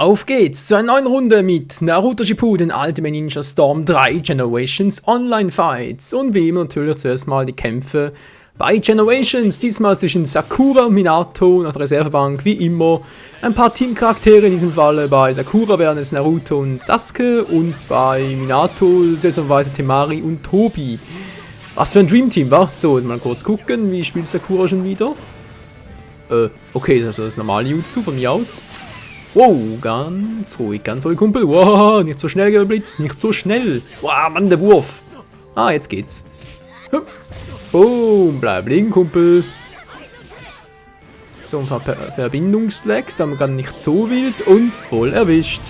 Auf geht's zu einer neuen Runde mit Naruto Shippuden Ultimate Ninja Storm 3 Generations Online Fights. Und wie immer natürlich zuerst mal die Kämpfe bei Generations. Diesmal zwischen Sakura und Minato nach der Reservebank, wie immer. Ein paar Teamcharaktere, in diesem Falle bei Sakura wären es Naruto und Sasuke und bei Minato seltsamerweise Temari und Tobi. Was für ein Dreamteam, wa? So, mal kurz gucken, wie spielt Sakura schon wieder? Okay, das ist das normale Jutsu von mir aus. Wow, ganz ruhig, Kumpel. Wow, nicht so schnell geblitzt, nicht so schnell. Wow, Mann, der Wurf. Ah, jetzt geht's. Boom, bleib liegen, Kumpel. So, ein paar Verbindungslegs, haben wir gerade nicht so wild und voll erwischt.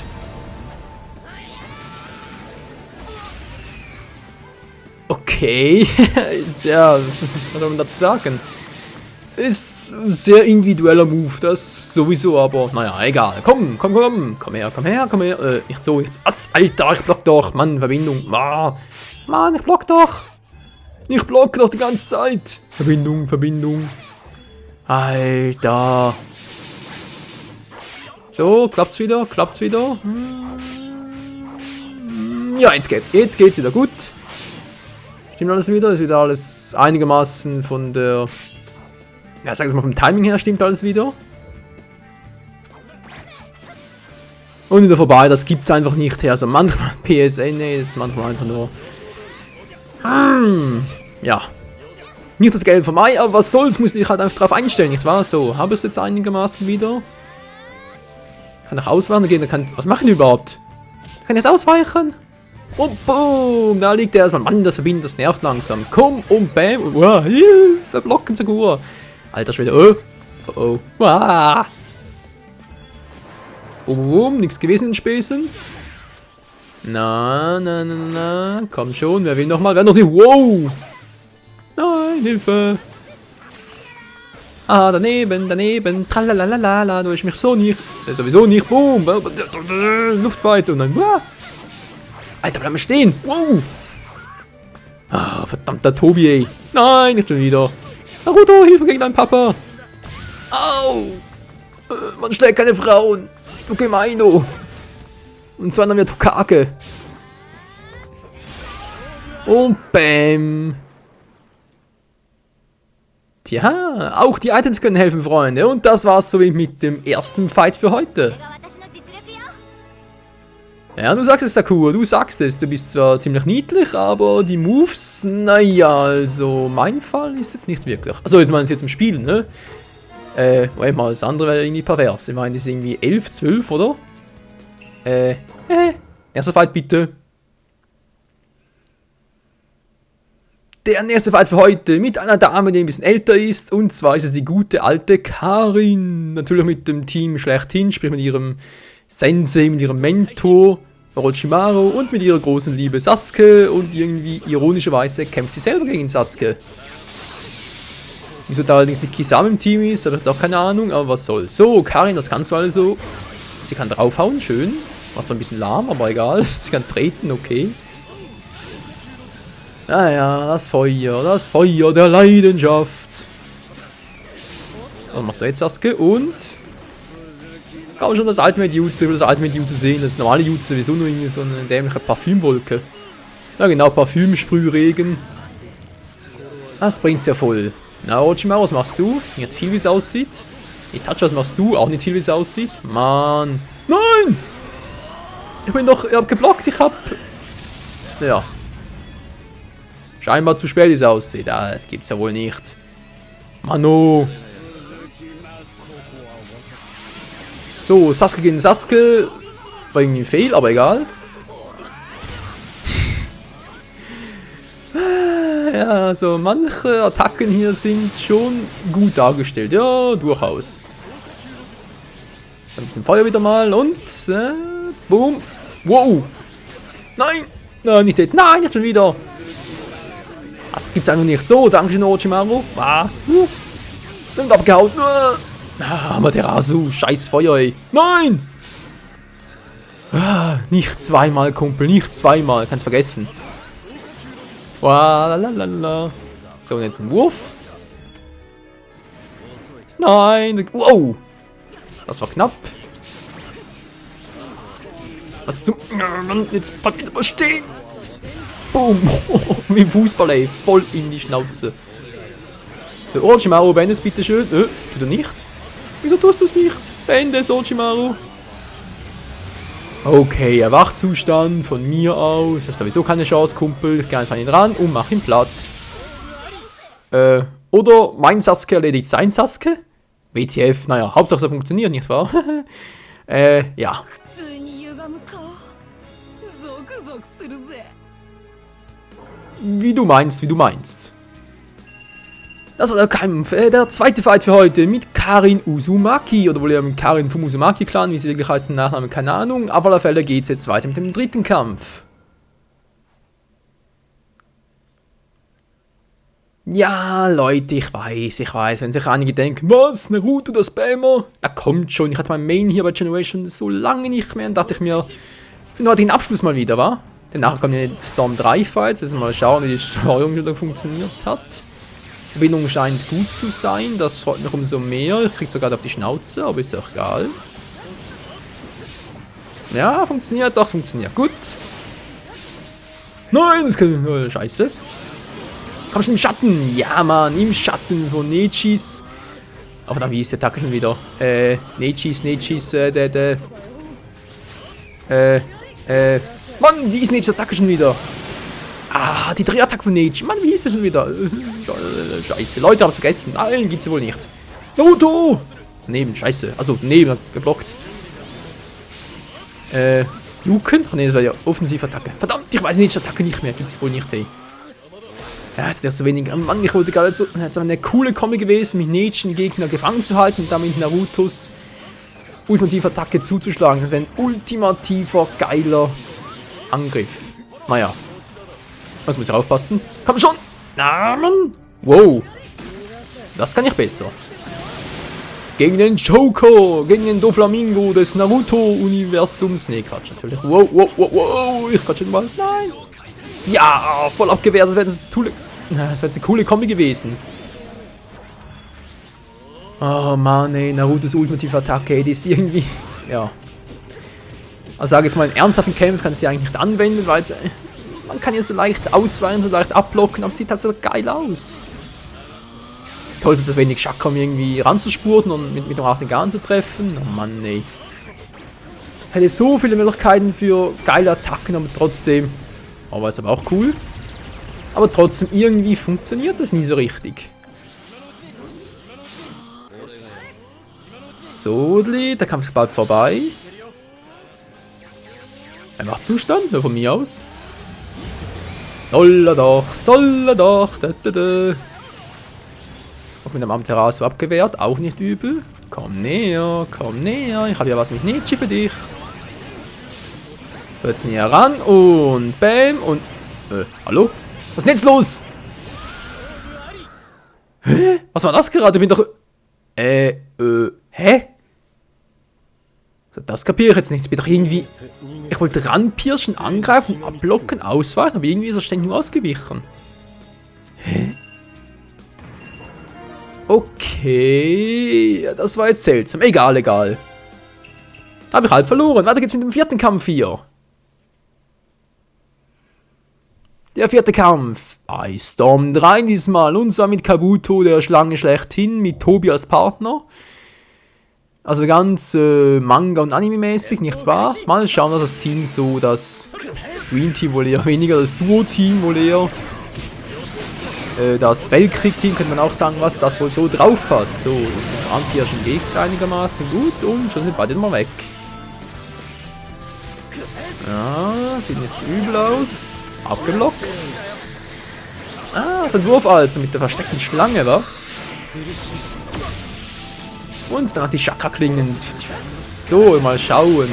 Okay, ist ja, was soll man dazu sagen? Ist ein sehr individueller Move, das sowieso, aber naja, egal. Komm her. Nicht so, nicht so. Was? Alter, ich block doch. Mann, Verbindung. Ah, Mann, ich block doch. Ich block doch die ganze Zeit. Verbindung. Alter. So, klappt's wieder. Ja, jetzt geht's wieder gut. Stimmt alles wieder? Ist wieder alles einigermaßen von der... Ja, sagen wir mal, vom Timing her stimmt alles wieder. Und wieder vorbei, das gibt's einfach nicht her. Also manchmal PSN, nee, ist manchmal einfach nur... ja. Nicht das Gelbe vom Ei, aber was soll's, muss ich halt einfach drauf einstellen, nicht wahr? So, habe ich es jetzt einigermaßen wieder. Kann ich ausweichen gehen, was machen die überhaupt? Kann ich nicht ausweichen? Und boom, da liegt er erstmal. Mann, das Verbinden, das nervt langsam. Komm und bam. Wow, Hilfe, blocken Sakura. Alter Schwede, oh. Wow. Boom, nichts gewesen in Späßen. Na. Komm schon, wer will nochmal? Wer noch nicht? Wow. Nein, Hilfe. Ah, daneben. Tralalala, du hast mich so nicht. Sowieso nicht. Boom. Luftfeiz und dann. Wow. Alter, bleib mal stehen. Wow. Ah, verdammter Tobi, ey. Nein, nicht schon wieder. Naruto, Hilfe gegen deinen Papa. Au. Man schlägt keine Frauen. Du Gemeino. Und so haben wir Tokage. Und bäm. Tja, auch die Items können helfen, Freunde. Und das war's so mit dem ersten Fight für heute. Ja, du sagst es, Sakura, du sagst es. Du bist zwar ziemlich niedlich, aber die Moves, naja, also mein Fall ist jetzt nicht wirklich. Achso, jetzt meinen Sie jetzt im Spielen, ne? Wait mal, das andere wäre irgendwie pervers. Ich meine, das ist irgendwie 11, 12, oder? Erster Fight bitte. Der erste Fight für heute mit einer Dame, die ein bisschen älter ist. Und zwar ist es die gute alte Karin. Natürlich mit dem Team schlechthin, sprich mit ihrem Sensei, mit ihrem Mentor Orochimaru und mit ihrer großen Liebe Sasuke. Und irgendwie ironischerweise kämpft sie selber gegen Sasuke. Wieso da allerdings mit Kisame im Team ist, habe ich auch keine Ahnung, aber was soll's. So, Karin, das kannst du also. Sie kann draufhauen, schön. Macht zwar ein bisschen lahm, aber egal. Sie kann treten, okay. Naja, das Feuer der Leidenschaft. Was machst du jetzt, Sasuke? Und... kann man schon das Ultimate Jutsu sehen. Das normale Jutsu sowieso nur irgendwie so eine dämliche Parfümwolke. Ja genau, Parfümsprühregen. Das bringt's ja voll. Na, Orochimaru, was machst du? Nicht viel, wie es aussieht. Itachi, was machst du? Auch nicht viel, wie es aussieht. Mann. Nein! Ich hab geblockt, Ja. Scheinbar zu spät, wie es aussieht. Ah, das gibt's ja wohl nicht. Mano. So, Sasuke gegen Sasuke. War irgendwie ein Fail, aber egal. Ja, also manche Attacken hier sind schon gut dargestellt. Ja, durchaus. Ein bisschen Feuer wieder mal und... boom. Wow. Nein. Nein, nicht jetzt. Nein, nicht schon wieder. Das gibt's einfach nicht. So, dankeschön, Orochimaru. Und abgehauen. Amaterasu, scheiß Feuer, ey. Nein! Nicht zweimal, Kumpel, nicht zweimal. Kannst vergessen. So, und jetzt ein Wurf. Nein! Wow! Das war knapp. Was zum... Mann, jetzt bleibt wieder mal stehen. Boom. Wie im Fußball, ey. Voll in die Schnauze. So, Orochimaru, beende es bitte schön. Tut er nicht? Wieso tust du es nicht? Beende es, Orochimaru. Okay, Erwachzustand von mir aus. Hast sowieso keine Chance, Kumpel. Ich gehe einfach ihn ran und mach ihn platt. Oder mein Sasuke erledigt sein Sasuke? WTF, naja, Hauptsache es funktioniert, nicht wahr? Ja. Wie du meinst, wie du meinst. Das war der Kampf, der zweite Fight für heute mit Karin Uzumaki, oder wohl eher mit Karin vom Uzumaki-Clan, wie sie wirklich heißt, den Nachnamen, keine Ahnung. Auf alle Fälle geht es jetzt weiter mit dem dritten Kampf. Ja, Leute, ich weiß, wenn sich einige denken, was, Naruto, das Spammer? Da kommt schon, ich hatte mein Main hier bei Generation so lange nicht mehr, und dachte ich mir, ich finde heute den Abschluss mal wieder, wa? Denn nachher kommen die Storm 3 Fights, also mal schauen, wie die Steuerung wieder funktioniert hat. Die Verbindung scheint gut zu sein, das freut mich umso mehr. Ich krieg sogar auf die Schnauze, aber ist auch egal. Ja, funktioniert, doch, funktioniert. Gut. Nein, das kann... Oh, scheiße. Komm schon im Schatten. Ja, Mann, im Schatten von Nechis. Aber dann, wie ist die Attacke schon wieder? Nechis, Mann, wie ist Nechis Attacke schon wieder? Ah, die Drehattacke von Neji. Mann, wie hieß der schon wieder? Scheiße. Leute, hab's vergessen. Nein, gibt's wohl nicht. Naruto! Daneben, scheiße. Also, daneben, geblockt. Juken? Oh ne, das war ja Offensivattacke. Verdammt, ich weiß nicht, Attacke nicht mehr. Gibt's wohl nicht, ey. Ja, jetzt ist ja so wenig. Mann, ich wollte gerade so. Jetzt eine coole Kombi gewesen, mit Neji den Gegner gefangen zu halten und damit Narutos Ultimativattacke zuzuschlagen. Das wäre ein ultimativer, geiler Angriff. Naja. Jetzt muss ich aufpassen. Komm schon! Na, Mann! Wow! Das kann ich besser. Gegen den Joker! Gegen den Doflamingo des Naruto-Universums. Ne, Quatsch, natürlich. Wow, wow, wow, wow! Ich quatsch schon mal. Nein! Ja! Voll abgewehrt. Das wäre jetzt eine coole Kombi gewesen. Oh Mann, ey. Narutos Ultimative-Attacke, ey. Die ist irgendwie... Ja. Also sage ich jetzt mal, in ernsthaften Kämpfen kannst du die eigentlich nicht anwenden, weil es... Man kann ja so leicht ausweichen, so leicht abblocken, aber es sieht halt so geil aus. Toll, so wenig Chakra, um irgendwie ranzuspurten und mit dem Rasengan zu treffen. Oh Mann, ey. Hätte so viele Möglichkeiten für geile Attacken, aber trotzdem... Oh, ist aber auch cool. Aber trotzdem, irgendwie funktioniert das nie so richtig. So, der Kampf ist bald vorbei. Er macht Zustand, nur von mir aus. Soll er doch. Auch mit dem Amaterasu abgewehrt, auch nicht übel. Komm näher, ich habe ja was mit Neji für dich. So, jetzt näher ran und bam und... hallo? Was ist denn jetzt los? Hä? Was war das gerade? Ich bin doch... hä? Das kapiere ich jetzt nicht. Ich bin doch irgendwie... Ich wollte ranpirschen, angreifen, abblocken, ausweichen, aber irgendwie ist er ständig nur ausgewichen. Hä? Okay, das war jetzt seltsam. Egal. Habe ich halb verloren. Weiter geht's mit dem vierten Kampf hier. Der vierte Kampf bei Storm 3 diesmal. Und zwar mit Kabuto, der Schlange schlechthin, mit Tobi als Partner. Also ganz Manga- und Anime-mäßig, nicht wahr? Mal schauen, was das Team so, das Dream Team wohl eher weniger, das Duo-Team wohl eher. Das Weltkrieg-Team könnte man auch sagen, was das wohl so drauf hat. So, das Anpirschen geht einigermaßen gut und schon sind beide mal weg. Ja, sieht nicht übel aus. Abgeblockt. Ah, ist ein Wurf also mit der versteckten Schlange, wa? Und dann hat die Chakra-Klingen. So, mal schauen.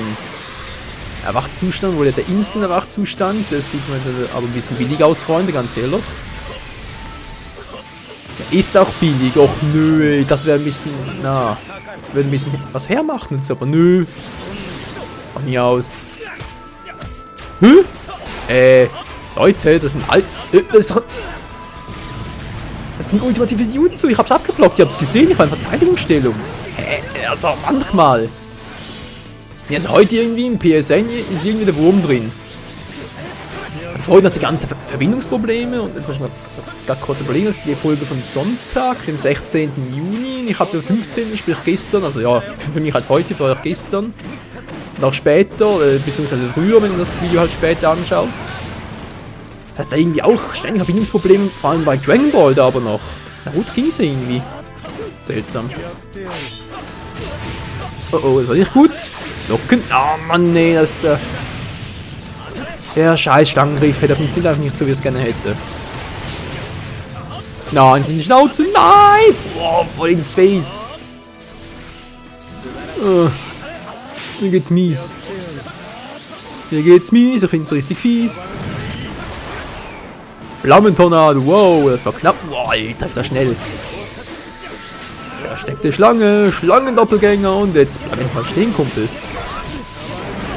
Erwachzustand, wohl der Instant-Erwachzustand. Das sieht man aber ein bisschen billig aus, Freunde, ganz ehrlich. Der ist auch billig. Och nö, das wäre ein bisschen. Na, würde ein bisschen was hermachen und so, aber nö. Von mir aus. Hä? Leute, das sind das ist ein ultimatives Jutsu. Ich hab's abgeblockt, ihr habt's gesehen, ich war in Verteidigungsstellung. Hä? Also manchmal. Ja, also heute irgendwie im PSN ist irgendwie der Wurm drin. Vorhin hat die ganzen Verbindungsprobleme und jetzt muss ich mal gerade kurz überlegen, das ist die Folge von Sonntag, dem 16. Juni. Ich habe den 15., sprich gestern, also ja, für mich halt heute, für euch gestern. Und auch später, beziehungsweise früher, wenn ihr das Video halt später anschaut. Hat da irgendwie auch ständig Verbindungsprobleme, vor allem bei Dragon Ball da aber noch. Na gut, ging es irgendwie. Seltsam. Oh oh, das war nicht gut. Locken. Oh Mann, nee, das ist der... Der scheiß Schlangengriff hätte funktioniert einfach nicht so, wie ich es gerne hätte. Nein, in die Schnauze, nein! Boah, voll ins Face. Mir geht's mies. Mir geht's mies, ich find's richtig fies. Flammentornado, wow, das war knapp. Wow, Alter, ist das schnell. Versteckte Schlange, Schlangendoppelgänger und jetzt bleib ich mal stehen, Kumpel.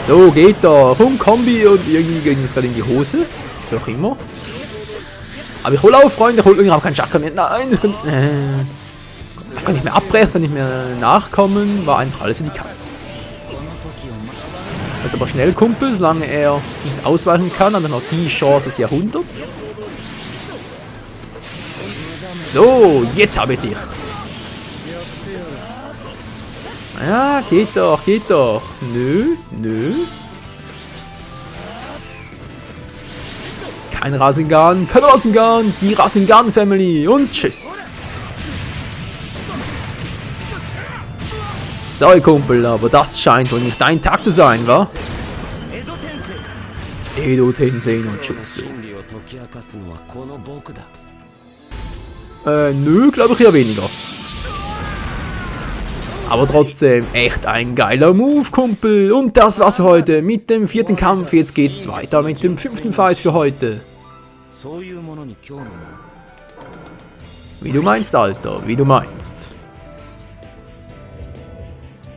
So, geht da. Komm, Kombi und irgendwie ging es gerade in die Hose. Was auch immer. Aber ich hol auf, Freunde, ich hol irgendwie keinen Chakra mehr. Nein, ich kann nicht mehr abbrechen, kann nicht mehr nachkommen. War einfach alles für die Katz. Jetzt aber schnell, Kumpel, solange er nicht ausweichen kann, hat er noch die Chance des Jahrhunderts. So, jetzt habe ich dich. Ja, geht doch, geht doch. Nö, nö. Kein Rasengan, kein Rasengan, die Rasengan Family und tschüss. Sorry, Kumpel, aber das scheint wohl nicht dein Tag zu sein, wa? Edo Tensei no Jutsu. Nö, glaube ich eher weniger. Aber trotzdem, echt ein geiler Move, Kumpel. Und das war's für heute mit dem 4. Kampf. Jetzt geht's weiter mit dem 5. Fight für heute. Wie du meinst, Alter, wie du meinst.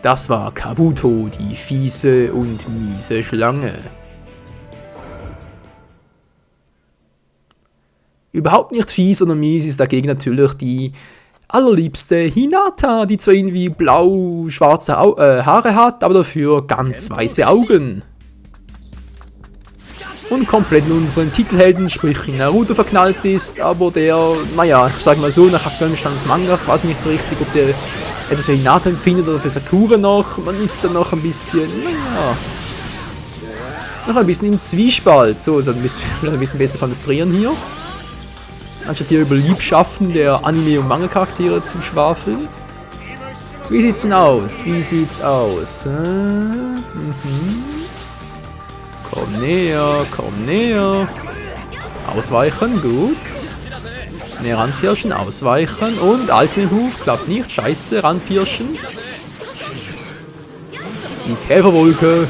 Das war Kabuto, die fiese und miese Schlange. Überhaupt nicht fies oder mies ist dagegen natürlich die allerliebste Hinata, die zwar irgendwie blau-schwarze Haare hat, aber dafür ganz weiße Augen. Und komplett in unseren Titelhelden, sprich in Naruto verknallt ist, aber der, naja, ich sag mal so, nach aktuellem Stand des Mangas weiß ich nicht so richtig, ob der etwas für Hinata empfindet oder für Sakura noch. Man ist dann noch ein bisschen, naja, noch ein bisschen im Zwiespalt. So, also ein bisschen besser konzentrieren hier. Anstatt hier über Liebschaften der Anime- und Manga-Charaktere zu schwafeln. Wie sieht's denn aus? Wie sieht's aus? Komm näher, komm näher. Ausweichen, gut. Ne, ranpirschen, ausweichen. Und Ultimate Move, klappt nicht. Scheiße, ranpirschen. Die Käferwolke.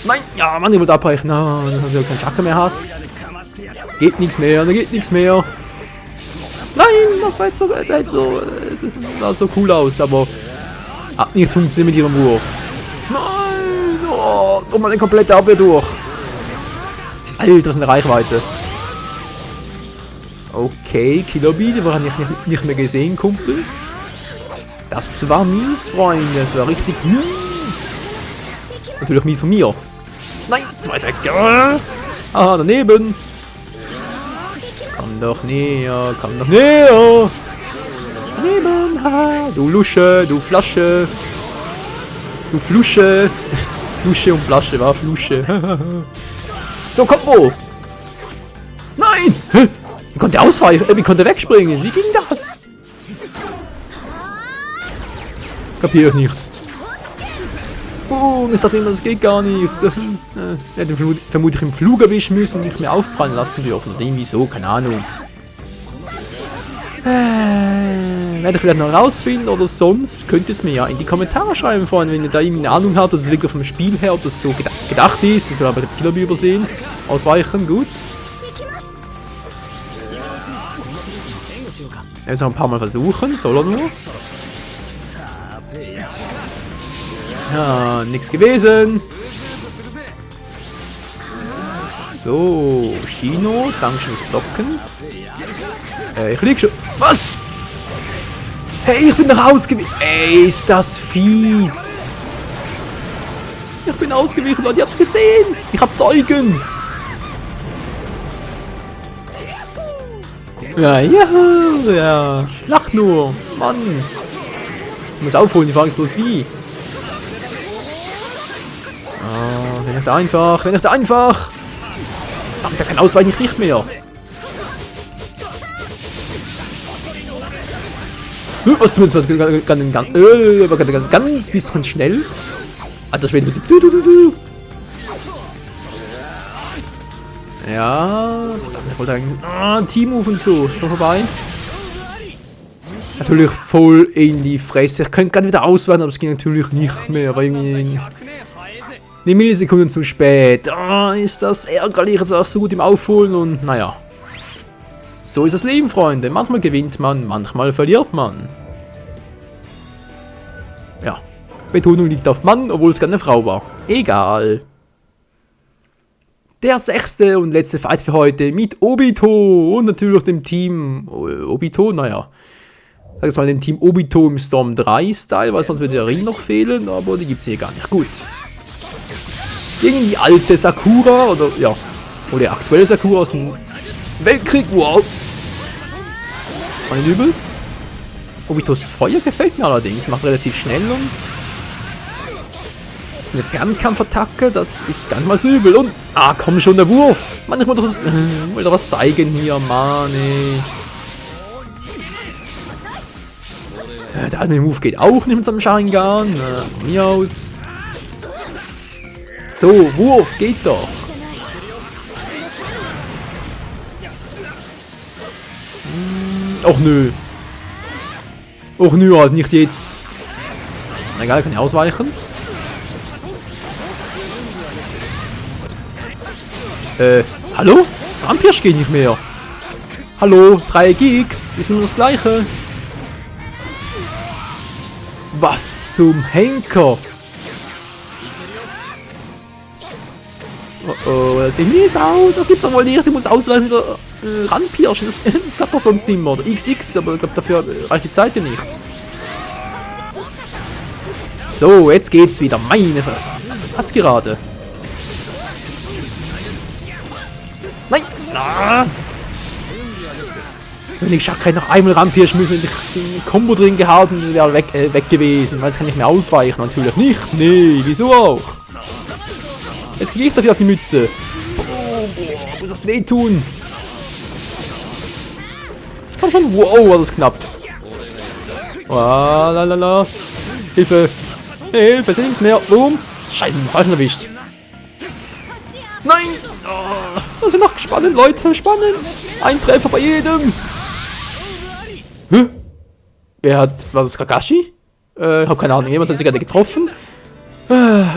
Nein, ja, Mann, ich wollte abbrechen. No, dass du keinen Chakra mehr hast. Geht nichts mehr, da geht nichts mehr. Nein, das war jetzt so, das sah so cool aus, aber hat nicht funktioniert mit ihrem Wurf. Nein, oh meine komplette Abwehr durch. Alter, was eine Reichweite. Okay, Killer Bee, die war nicht mehr gesehen, Kumpel. Das war mies, Freunde, das war richtig mies. Natürlich mies von mir. Nein, zu weit weg. Ah, daneben. Komm doch näher, komm doch näher. Daneben, ha. Du Lusche, du Flasche. Du Flusche. Lusche und Flasche, war Flusche. So, Kombo. Nein. Wie konnte er ausweichen? Wie konnte er wegspringen? Wie ging das? Kapier ich nicht. Ich dachte immer, das geht gar nicht. Hätte vermutlich im Flug erwischen müssen und nicht mehr aufprallen lassen dürfen. Oder irgendwie so, keine Ahnung. Werde ich vielleicht noch rausfinden oder sonst könnt ihr es mir ja in die Kommentare schreiben, Freunde, wenn ihr da irgendwie eine Ahnung habt, dass es wirklich vom Spiel her, ob das so gedacht ist. Natürlich habe ich jetzt Killer Bee übersehen. Ausweichen, gut. Jetzt noch ein paar Mal versuchen, soll er nur. Ja, nichts gewesen. So, Shino, danke fürs Blocken. Ich lieg schon. Was? Hey, ich bin noch ausgewichen. Ey, ist das fies. Ich bin ausgewichen, Leute. Ihr habt's gesehen. Ich hab Zeugen. Ja, juhu, ja. Lach nur. Mann. Ich muss aufholen, die Frage ist bloß wie. Oh, wenn nicht einfach, wenn nicht einfach. Verdammt, der kann ausweichen nicht mehr. Was zumindest ganz bisschen schnell. Alter Schwede, bitte. Ja, verdammt, ich wollte eigentlich. Team-Move und so. Schon vorbei. Natürlich voll in die Fresse. Ich könnte gerade wieder ausweichen, aber es ging natürlich nicht mehr. Aber irgendwie. Eine Millisekunden zu spät. Ist das ärgerlich. Jetzt auch so gut im Aufholen und naja. So ist das Leben, Freunde. Manchmal gewinnt man, manchmal verliert man. Ja. Betonung liegt auf Mann, obwohl es keine Frau war. Egal. Der 6. und letzte Fight für heute mit Obito und natürlich dem Team Obito, naja. Sag jetzt mal dem Team Obito im Storm 3 Style, weil sonst würde der Ring noch fehlen, aber die gibt es hier gar nicht. Gut. Gegen die alte Sakura, oder ja, oder die aktuelle Sakura aus dem Weltkrieg, wow. Ein Übel. Obitos Feuer gefällt mir allerdings, macht relativ schnell und ist eine Fernkampfattacke, das ist gar nicht mal so übel. Und, komm schon, der Wurf. Mann, ich wollte doch was zeigen hier, Mann, ey. Der alte Move geht auch nicht mit seinem Sharingan, von mir aus. So, Wurf, geht doch. Och nö. Och nö, halt nicht jetzt. Egal, kann ich ausweichen. Hallo? Das Rampirsch geht nicht mehr. Hallo, 3 Gigs, ist immer das gleiche. Was zum Henker? Oh, das sieht mies aus. Das gibt's doch wohl nicht. Ich muss ausweichen wieder ranpirschen. Das klappt doch sonst immer. Oder XX, aber ich glaube, dafür reicht die Zeit nicht. So, jetzt geht's wieder. Meine Fresse. Was gerade? Nein! So, wenn ich Chakra noch einmal ranpirschen müssen, hätte ich ein Combo drin gehabt und wäre weg gewesen. Weil jetzt kann ich mehr ausweichen. Natürlich nicht. Nee, wieso auch? Jetzt kriege ich dafür auf die Mütze. Oh, boah, muss das wehtun. Komm schon. Wow, war das knapp. Oh, lalala. Hilfe. Hilfe, ist ja nichts mehr. Boom. Scheiße, bin falsch erwischt. Nein. Oh, das ist noch spannend, Leute. Spannend. Ein Treffer bei jedem. Hä? Wer hat... War das Kakashi? Ich habe keine Ahnung. Jemand hat sich gerade getroffen.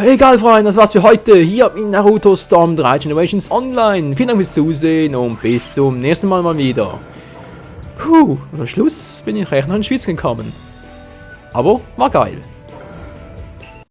Egal, Freunde, das war's für heute hier in Naruto Storm 3 Generations Online. Vielen Dank fürs Zusehen und bis zum nächsten Mal wieder. Puh, und am Schluss bin ich echt noch in die Schweiz gekommen. Aber war geil.